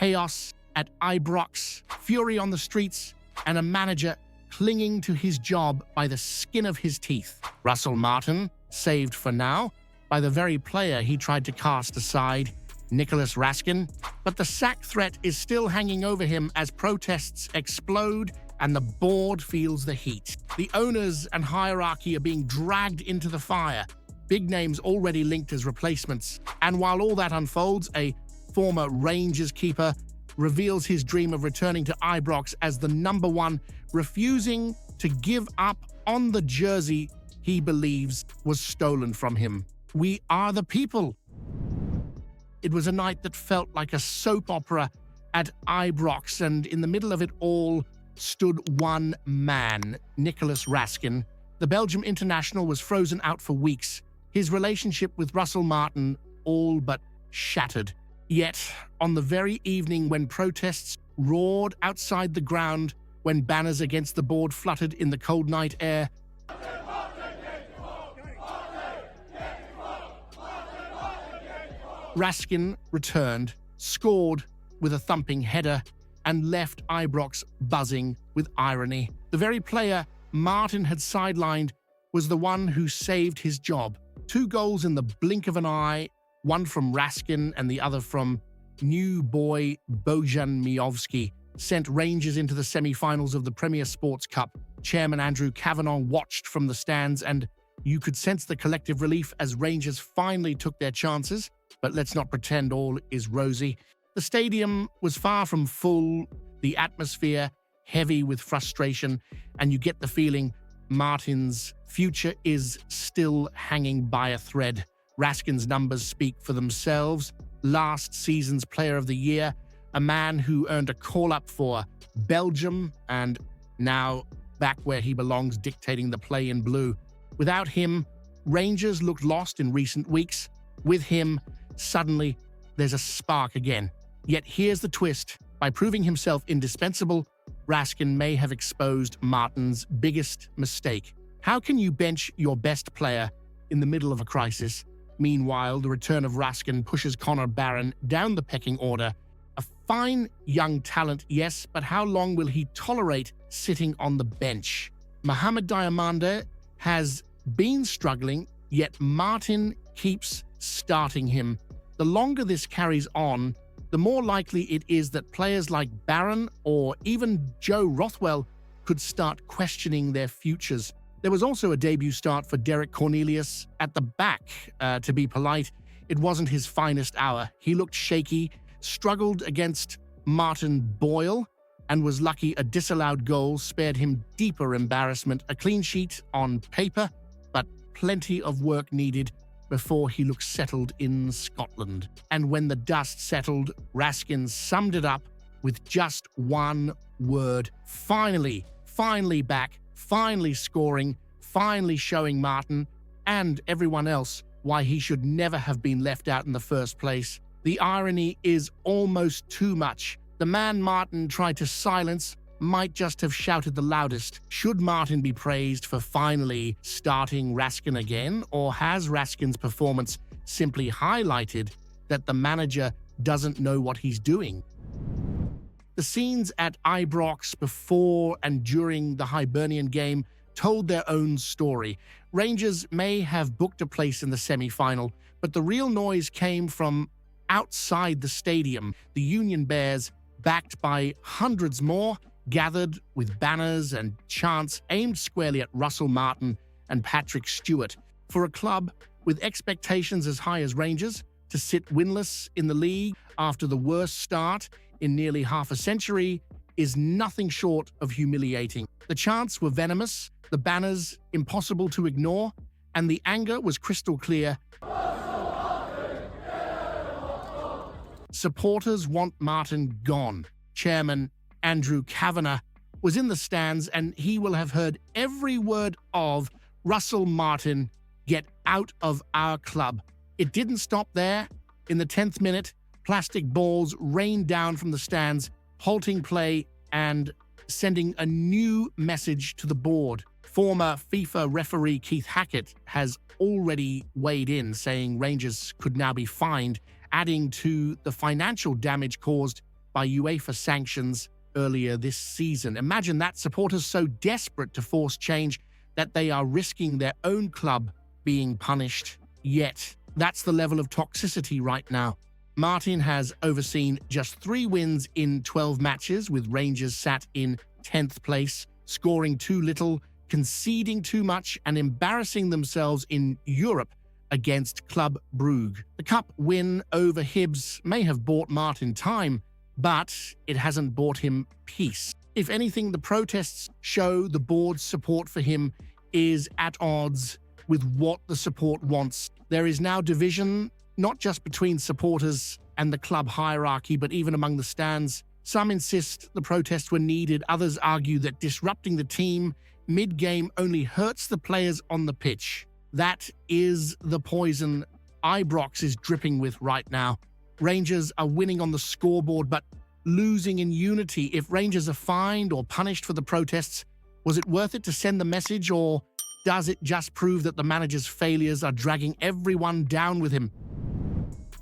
chaos at Ibrox, fury on the streets, and a manager clinging to his job by the skin of his teeth. Russell Martin, saved for now by the very player he tried to cast aside, Nicolas Raskin, but the sack threat is still hanging over him as protests explode and the board feels the heat. The owners and hierarchy are being dragged into the fire, big names already linked as replacements. And while all that unfolds, a former Rangers keeper reveals his dream of returning to Ibrox as the number one, refusing to give up on the jersey he believes was stolen from him. We are the people. It was a night that felt like a soap opera at Ibrox, and in the middle of it all stood one man, Nicolas Raskin. The Belgium international was frozen out for weeks, his relationship with Russell Martin all but shattered. Yet, on the very evening when protests roared outside the ground, when banners against the board fluttered in the cold night air, Raskin returned, scored with a thumping header, and left Ibrox buzzing with irony. The very player Martin had sidelined was the one who saved his job. 2 goals in the blink of an eye, one from Raskin and the other from new boy Bojan Miovski, sent Rangers into the semi-finals of the Premier Sports Cup. Chairman Andrew Kavanagh watched from the stands, and you could sense the collective relief as Rangers finally took their chances. But let's not pretend all is rosy. The stadium was far from full, the atmosphere heavy with frustration, and you get the feeling Martin's future is still hanging by a thread. Raskin's numbers speak for themselves. Last season's Player of the Year, a man who earned a call-up for Belgium, and now back where he belongs, dictating the play in blue. Without him, Rangers looked lost in recent weeks. With him, suddenly, there's a spark again. Yet here's the twist. By proving himself indispensable, Raskin may have exposed Martin's biggest mistake. How can you bench your best player in the middle of a crisis? Meanwhile, the return of Raskin pushes Connor Barron down the pecking order. A fine young talent, yes, but how long will he tolerate sitting on the bench? Mohamed Diamande has been struggling, yet Martin keeps starting him. The longer this carries on, the more likely it is that players like Barron or even Joe Rothwell could start questioning their futures. There was also a debut start for Derek Cornelius at the back. To be polite, it wasn't his finest hour. He looked shaky, struggled against Martin Boyle, and was lucky a disallowed goal spared him deeper embarrassment. A clean sheet on paper, but plenty of work needed before he looked settled in Scotland. And when the dust settled, Raskin summed it up with just one word. Finally back, finally scoring, finally showing Martin and everyone else why he should never have been left out in the first place. The irony is almost too much. The man Martin tried to silence might just have shouted the loudest. Should Martin be praised for finally starting Raskin again, or has Raskin's performance simply highlighted that the manager doesn't know what he's doing? The scenes at Ibrox before and during the Hibernian game told their own story. Rangers may have booked a place in the semi-final, but the real noise came from outside the stadium. The Union Bears, backed by hundreds more, gathered with banners and chants aimed squarely at Russell Martin and Patrick Stewart. For a club with expectations as high as Rangers to sit winless in the league after the worst start in nearly half a century is nothing short of humiliating. The chants were venomous, the banners impossible to ignore, and the anger was crystal clear. Supporters want Martin gone. Chairman Andrew Kavanagh was in the stands, and he will have heard every word of Russell Martin, get out of our club. It didn't stop there. In the 10th minute, plastic balls rained down from the stands, halting play and sending a new message to the board. Former FIFA referee Keith Hackett has already weighed in, saying Rangers could now be fined, adding to the financial damage caused by UEFA sanctions earlier this season. Imagine that, supporters so desperate to force change that they are risking their own club being punished. Yet, that's the level of toxicity right now. Martin has overseen just 3 wins in 12 matches, with Rangers sat in 10th place, scoring too little, conceding too much, and embarrassing themselves in Europe against Club Brugge. The cup win over Hibs may have bought Martin time, but it hasn't bought him peace. If anything, the protests show the board's support for him is at odds with what the support wants. There is now division, not just between supporters and the club hierarchy, but even among the stands. Some insist the protests were needed. Others argue that disrupting the team mid-game only hurts the players on the pitch. That is the poison Ibrox is dripping with right now. Rangers are winning on the scoreboard, but losing in unity. If Rangers are fined or punished for the protests, was it worth it to send the message, or does it just prove that the manager's failures are dragging everyone down with him?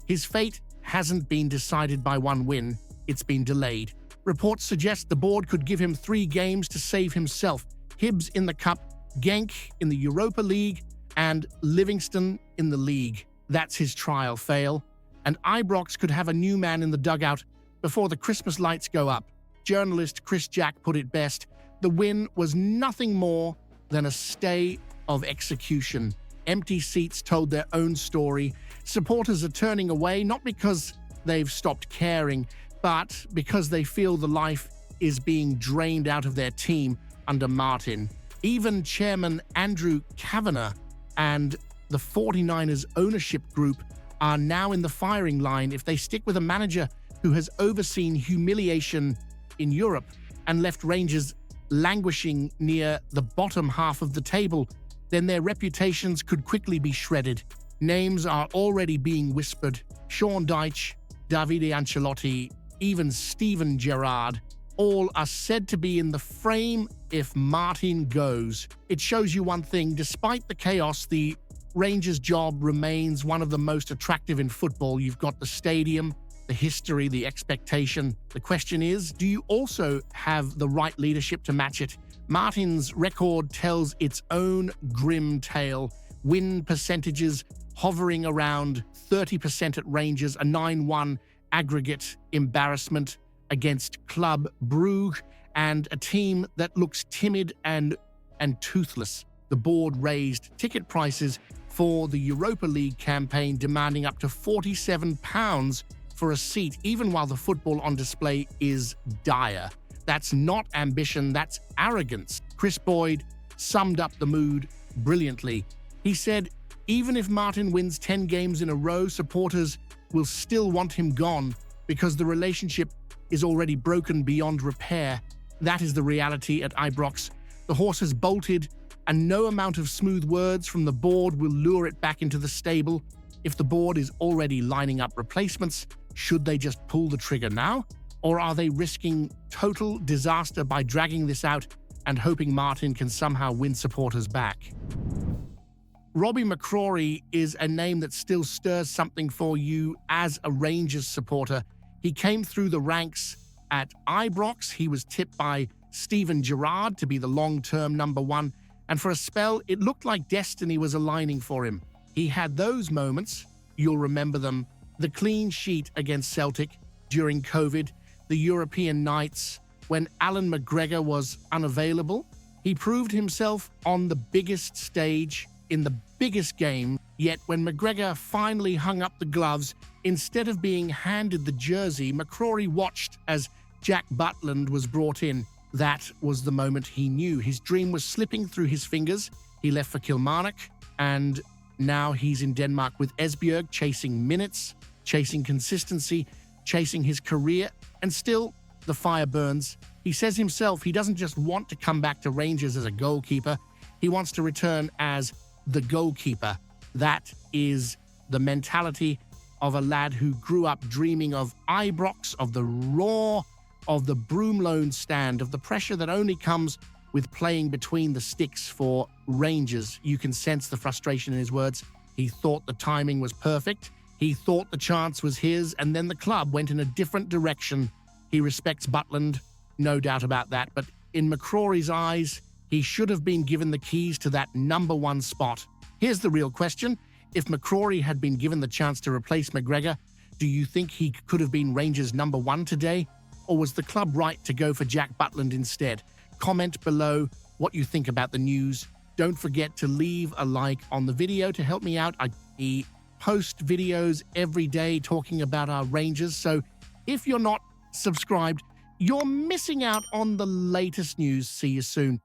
His fate hasn't been decided by one win, it's been delayed. Reports suggest the board could give him 3 games to save himself. Hibs in the Cup, Genk in the Europa League, and Livingston in the league. That's his trial fail. And Ibrox could have a new man in the dugout before the Christmas lights go up. Journalist Chris Jack put it best: the win was nothing more than a stay of execution. Empty seats told their own story. Supporters are turning away, not because they've stopped caring, but because they feel the life is being drained out of their team under Martin. Even Chairman Andrew Kavanagh and the 49ers ownership group are now in the firing line. If they stick with a manager who has overseen humiliation in Europe and left Rangers languishing near the bottom half of the table, then their reputations could quickly be shredded. Names are already being whispered: Sean Dyche, Davide Ancelotti, even Steven Gerrard. All are said to be in the frame if Martin goes. It shows you one thing: despite the chaos, the Rangers' job remains one of the most attractive in football. You've got the stadium, the history, the expectation. The question is, do you also have the right leadership to match it? Martin's record tells its own grim tale. Win percentages hovering around 30% at Rangers, a 9-1 aggregate embarrassment against Club Brugge, and a team that looks timid and toothless. The board raised ticket prices for the Europa League campaign, demanding up to £47 for a seat, even while the football on display is dire. That's not ambition, that's arrogance. Chris Boyd summed up the mood brilliantly. He said, even if Martin wins 10 games in a row, supporters will still want him gone because the relationship is already broken beyond repair. That is the reality at Ibrox. The horse has bolted, and no amount of smooth words from the board will lure it back into the stable. If the board is already lining up replacements, should they just pull the trigger now? Or are they risking total disaster by dragging this out and hoping Martin can somehow win supporters back? Robbie McCrorie is a name that still stirs something for you as a Rangers supporter. He came through the ranks at Ibrox. He was tipped by Steven Gerrard to be the long-term number 1, and for a spell, it looked like destiny was aligning for him. He had those moments, you'll remember them: the clean sheet against Celtic during COVID, the European nights when Alan McGregor was unavailable. He proved himself on the biggest stage in the biggest game, yet when McGregor finally hung up the gloves, instead of being handed the jersey, McCrorie watched as Jack Butland was brought in. That was the moment he knew his dream was slipping through his fingers. He left for Kilmarnock, and now he's in Denmark with Esbjerg, chasing minutes, chasing consistency, chasing his career, and still the fire burns. He says himself he doesn't just want to come back to Rangers as a goalkeeper, he wants to return as the goalkeeper. That is the mentality of a lad who grew up dreaming of Ibrox, of the roar, of the Broom Loan stand, of the pressure that only comes with playing between the sticks for Rangers. You can sense the frustration in his words. He thought the timing was perfect. He thought the chance was his, and then the club went in a different direction. He respects Butland, no doubt about that, but in McCrorie's eyes, he should have been given the keys to that #1 spot. Here's the real question. If McCrorie had been given the chance to replace McGregor, do you think he could have been Rangers' #1 today? Or was the club right to go for Jack Butland instead? Comment below what you think about the news. Don't forget to leave a like on the video to help me out. I post videos every day talking about our Rangers, so if you're not subscribed, you're missing out on the latest news. See you soon.